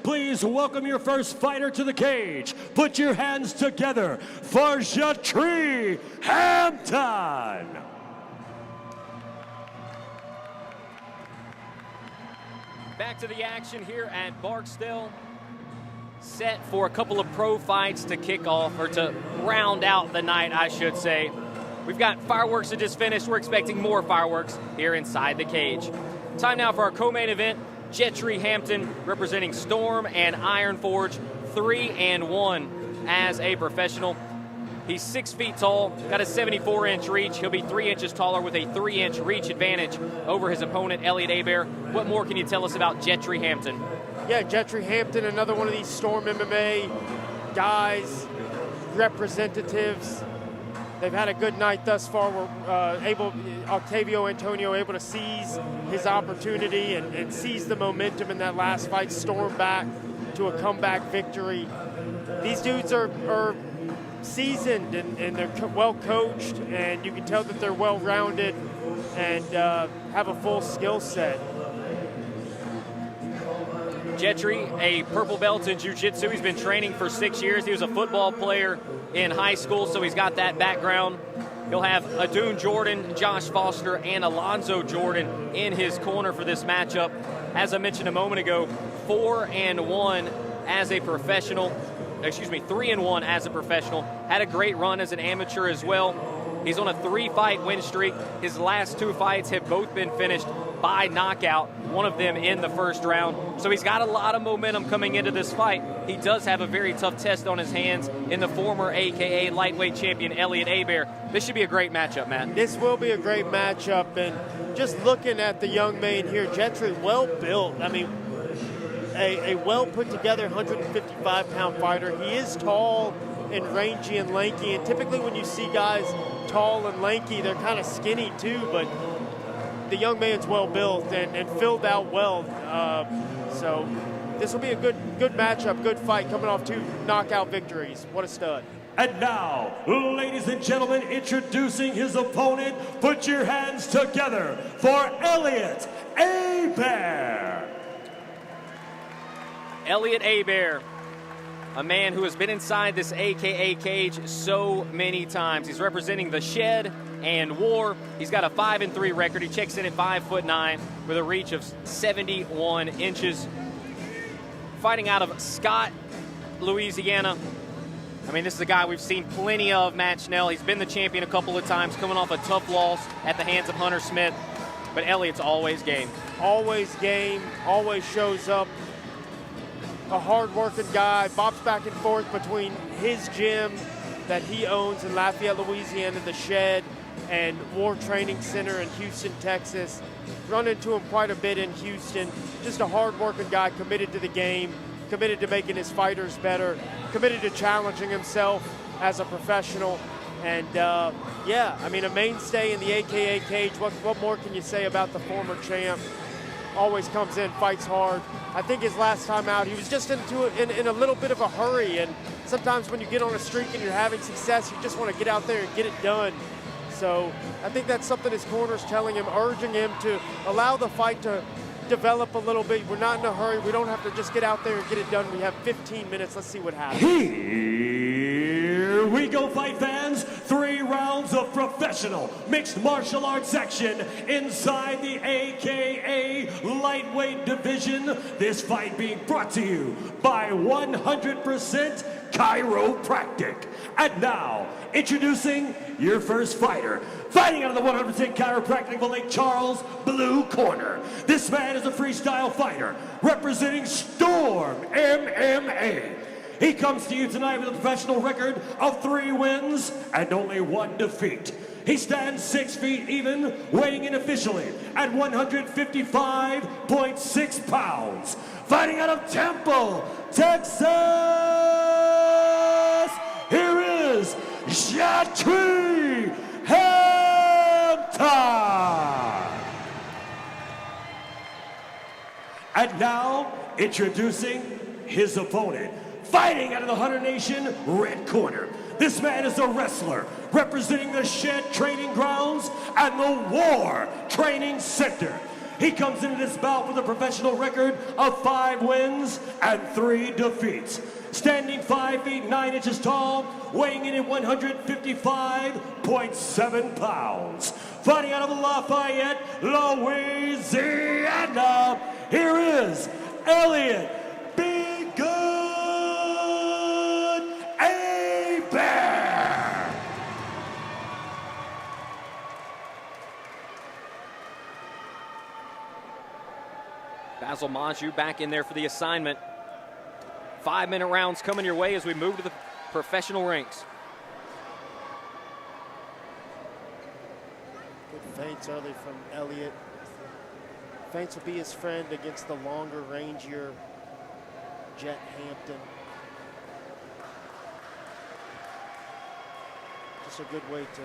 Please welcome your first fighter to the cage. Put your hands together for Jett Hampton. Back to the action here at Barksdale. Set for a couple of pro fights to kick off, or to round out the night, I should say. We've got fireworks that just finished. We're expecting more fireworks here inside the cage. Time now for our co-main event. Jett Hampton representing Storm and Iron Forge, 3-1 as a professional. He's 6 feet tall, got a 74-inch reach. He'll be 3 inches taller with a 3-inch reach advantage over his opponent, Elliot Hebert. What more can you tell us about Jett Hampton? Yeah, Jett Hampton, another one of these Storm MMA guys, representatives. They've had a good night thus far. We're Octavio Antonio able to seize his opportunity and seize the momentum in that last fight, storm back to a comeback victory. These dudes are seasoned and they're well coached, and you can tell that they're well rounded and have a full skill set. Jett, a purple belt in jiu-jitsu. He's been training for 6 years. He was a football player in high school, so he's got that background. He'll have Adun Jordan, Josh Foster, and Alonzo Jordan in his corner for this matchup. As I mentioned a moment ago, 4-1 as a professional. 3-1 as a professional. Had a great run as an amateur as well. He's on a 3-fight win streak. His last 2 fights have both been finished by knockout, one of them in the first round. So he's got a lot of momentum coming into this fight. He does have a very tough test on his hands in the former AKA lightweight champion Elliot Hebert. This should be a great matchup, Matt. This will be a great matchup, and just looking at the young man here, Jett, well built. I mean, a well put together 155-pound fighter. He is tall and rangy and lanky, and typically when you see guys tall and lanky, they're kind of skinny too, but the young man's well built and filled out well. So this will be a good matchup, good fight, coming off 2 knockout victories. What a stud. And now, ladies and gentlemen, introducing his opponent. Put your hands together for Elliot Hebert. Elliot Hebert, a man who has been inside this AKA cage so many times. He's representing the Shed and War. He's got a 5-3 record. He checks in at 5'9" with a reach of 71 inches. Fighting out of Scott, Louisiana. I mean, this is a guy we've seen plenty of, Matt Schnell. He's been the champion a couple of times, coming off a tough loss at the hands of Hunter Smith. But Elliot's always game. Always game, always shows up. A hard-working guy, bops back and forth between his gym that he owns in Lafayette, Louisiana, the Shed, and War Training Center in Houston, Texas. Run into him quite a bit in Houston. Just a hard-working guy, committed to the game, committed to making his fighters better, committed to challenging himself as a professional. And, yeah, I mean, a mainstay in the AKA cage. What more can you say about the former champ? Always comes in, fights hard. I think his last time out, he was just in a little bit of a hurry. And sometimes when you get on a streak and you're having success, you just want to get out there and get it done. So I think that's something his corner's telling him, urging him to allow the fight to develop a little bit. We're not in a hurry. We don't have to just get out there and get it done. We have 15 minutes. Let's see what happens. Here we go, fight fans. 3 rounds of professional mixed martial arts action inside the AKA lightweight division. This fight being brought to you by 100% Chiropractic. And now, introducing your first fighter. Fighting out of the 100% Chiropractic of Lake Charles blue corner. This man is a freestyle fighter representing Storm MMA. He comes to you tonight with a professional record of 3 wins and only 1 defeat. He stands 6 feet even, weighing in officially at 155.6 pounds. Fighting out of Temple, Texas, here is Jett Hampton. And now, introducing his opponent. Fighting out of the Hunter Nation red corner. This man is a wrestler representing the Shed Training Grounds and the War Training Center. He comes into this bout with a professional record of 5 wins and 3 defeats. Standing 5 feet 9 inches tall, weighing in at 155.7 pounds. Fighting out of Lafayette, Louisiana, here is Elliot Be Good A-Bear. Basil Monju back in there for the assignment. 5-minute rounds coming your way as we move to the professional ranks. Good feints early from Elliot. Feints will be his friend against the longer, rangier Jett Hampton. Just a good way to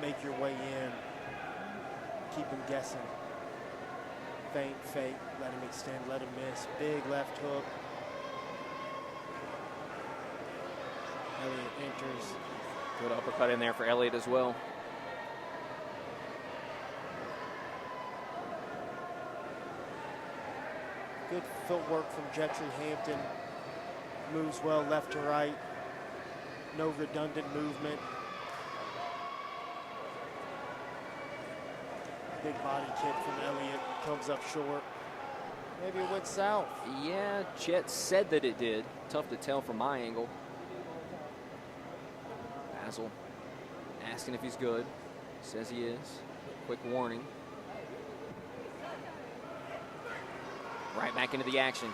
make your way in. Keep him guessing. Feint, fake, let him extend, let him miss. Big left hook. Elliot enters. Good uppercut in there for Elliot as well. Good footwork from Gentry Hampton. Moves well left to right. No redundant movement. Big body kick from Elliot. Comes up short. Maybe it went south. Yeah, Jett said that it did. Tough to tell from my angle. Basil asking if he's good. Says he is. Quick warning. Right back into the action.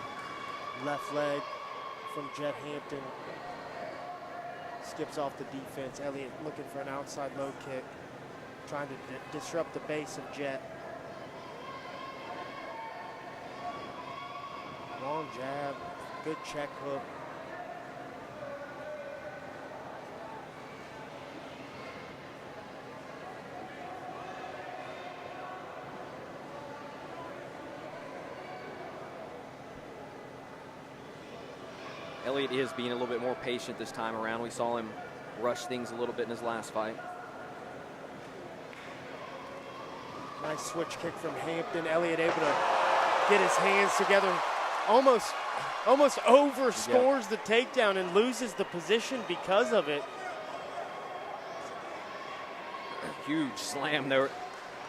Left leg from Jett Hampton. Skips off the defense. Elliot looking for an outside low kick. Trying to disrupt the base of Jett. Long jab. Good check hook. Elliot is being a little bit more patient this time around. We saw him rush things a little bit in his last fight. Nice switch kick from Hampton. Elliot able to get his hands together. Almost overscores the takedown and loses the position because of it. Huge slam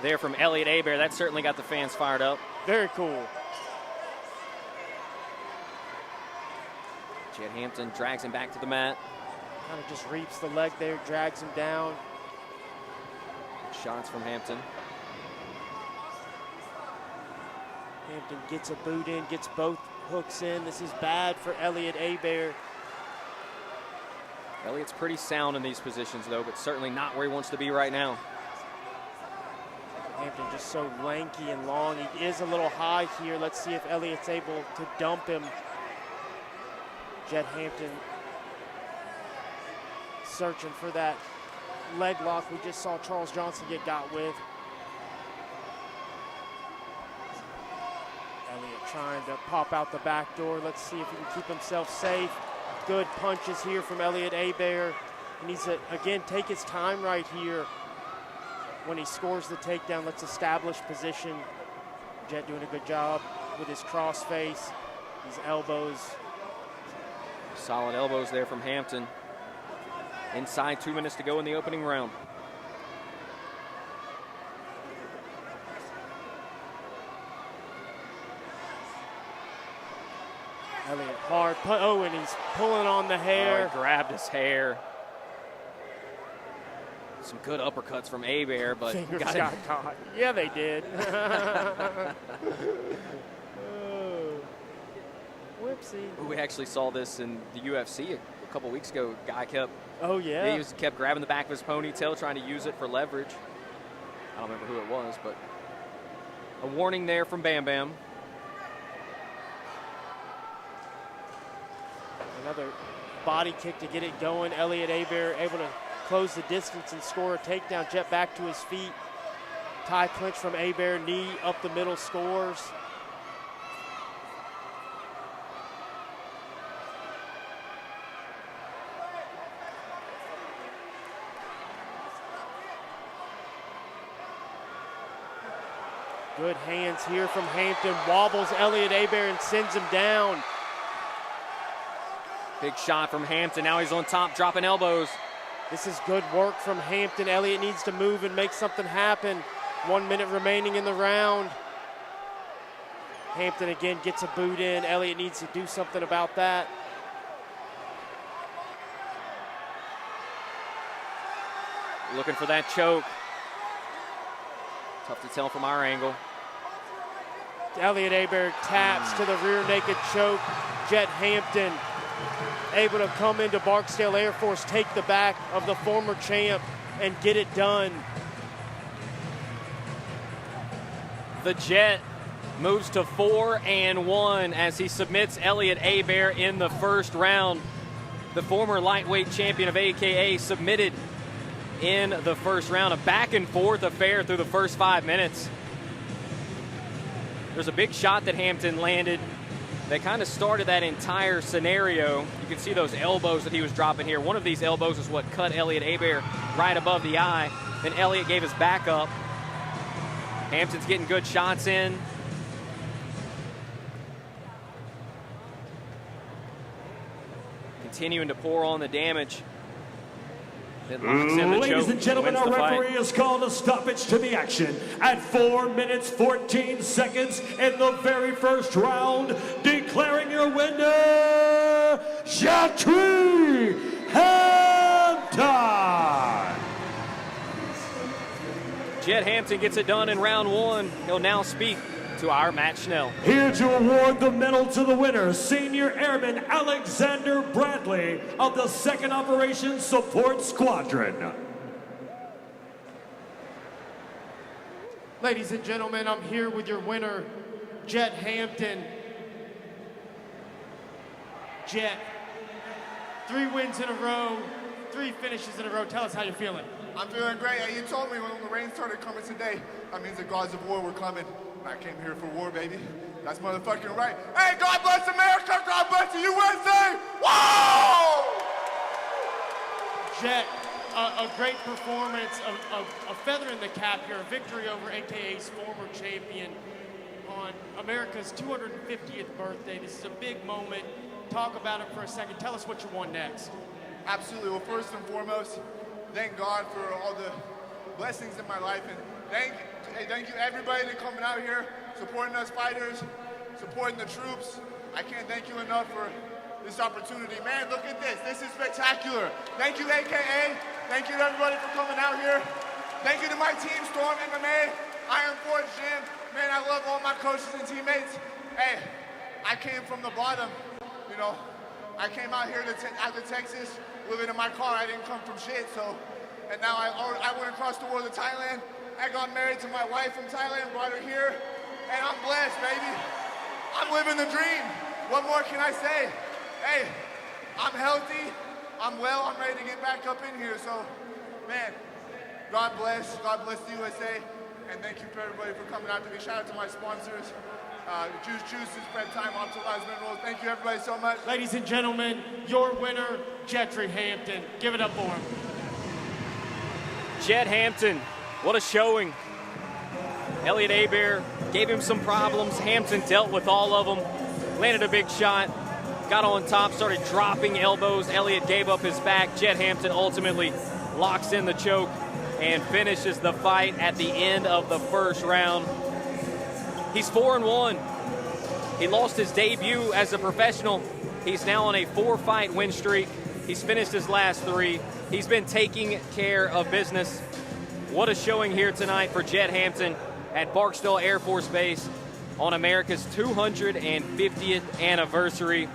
there from Elliot Abear. That certainly got the fans fired up. Very cool. Jett Hampton drags him back to the mat. Kind of just reaps the leg there, drags him down. Shots from Hampton. Hampton gets a boot in, gets both hooks in. This is bad for Elliot Abear. Elliot's pretty sound in these positions, though, but certainly not where he wants to be right now. Hampton just so lanky and long. He is a little high here. Let's see if Elliot's able to dump him. Jett Hampton searching for that leg lock we just saw Charles Johnson get got with. Elliot trying to pop out the back door. Let's see if he can keep himself safe. Good punches here from Elliot Abear. He needs to, again, take his time right here. When he scores the takedown, let's establish position. Jett doing a good job with his cross face, his elbows. Solid elbows there from Hampton. Inside 2 minutes to go in the opening round. Elliot hard, oh, and he's pulling on the hair. Oh, he grabbed his hair. Some good uppercuts from Abear, but Fingers got caught. Yeah, they did. Oh. Whoopsie. We actually saw this in the UFC a couple weeks ago. Guy kept kept grabbing the back of his ponytail, trying to use it for leverage. I don't remember who it was, but a warning there from Bam Bam. Another body kick to get it going. Elliot Abear able to close the distance and score a takedown. Jett back to his feet. Tie clinch from Abear, knee up the middle, scores. Good hands here from Hampton. Wobbles Elliot Hebert and sends him down. Big shot from Hampton. Now he's on top, dropping elbows. This is good work from Hampton. Elliot needs to move and make something happen. 1 minute remaining in the round. Hampton again gets a boot in. Elliot needs to do something about that. Looking for that choke. Tough to tell from our angle. Elliot Hebert taps to the rear naked choke. Jett Hampton able to come into Barksdale Air Force, take the back of the former champ, and get it done. The Jett moves to 4-1 as he submits Elliot Hebert in the first round. The former lightweight champion of AKA submitted in the first round. A back and forth affair through the first 5 minutes. There's a big shot that Hampton landed that kind of started that entire scenario. You can see those elbows that he was dropping here. One of these elbows is what cut Elliot Hebert right above the eye. Then Elliot gave his back up. Hampton's getting good shots in. Continuing to pour on the damage. Ladies and gentlemen, our referee has called a stoppage to the action at 4 minutes 14 seconds in the very first round, declaring your winner, Jett Hampton. Jett Hampton gets it done in round one. He'll now speak to our Matt Schnell. Here to award the medal to the winner, Senior Airman Alexander Bradley of the 2nd Operations Support Squadron. Ladies and gentlemen, I'm here with your winner, Jett Hampton. Jett, 3 wins in a row, 3 finishes in a row. Tell us how you're feeling. I'm feeling great. Hey, you told me when the rain started coming today, that means the gods of war were coming. I came here for war, baby. That's motherfucking right. Hey, God bless America, God bless the USA! Whoa! Jett, a great performance, a feather in the cap here, a victory over AKA's former champion on America's 250th birthday. This is a big moment. Talk about it for a second. Tell us what you want next. Absolutely. Well, first and foremost, thank God for all the blessings in my life, and thank you everybody that coming out here, supporting us fighters, supporting the troops. I can't thank you enough for this opportunity. Man, look at this. This is spectacular. Thank you, AKA. Thank you to everybody for coming out here. Thank you to my team, Storm MMA, Iron Forge Gym. Man, I love all my coaches and teammates. Hey, I came from the bottom, you know. I came out here out to Texas, living in my car. I didn't come from shit, so. And now I went across the world to Thailand. I got married to my wife from Thailand, brought her here, and I'm blessed, baby. I'm living the dream. What more can I say? Hey, I'm healthy, I'm well, I'm ready to get back up in here. So, man, God bless the USA, and thank you for everybody for coming out to me. Shout out to my sponsors, Juice Juices, Prep Time, Optimized Minerals. Thank you everybody so much. Ladies and gentlemen, your winner, Jett Hampton. Give it up for him. Jett Hampton, what a showing. Elliot Hebert gave him some problems. Hampton dealt with all of them, landed a big shot, got on top, started dropping elbows. Elliot gave up his back. Jett Hampton ultimately locks in the choke and finishes the fight at the end of the first round. He's 4-1. He lost his debut as a professional. He's now on a 4-fight win streak. He's finished his last 3. He's been taking care of business. What a showing here tonight for Jett Hampton at Barksdale Air Force Base on America's 250th anniversary.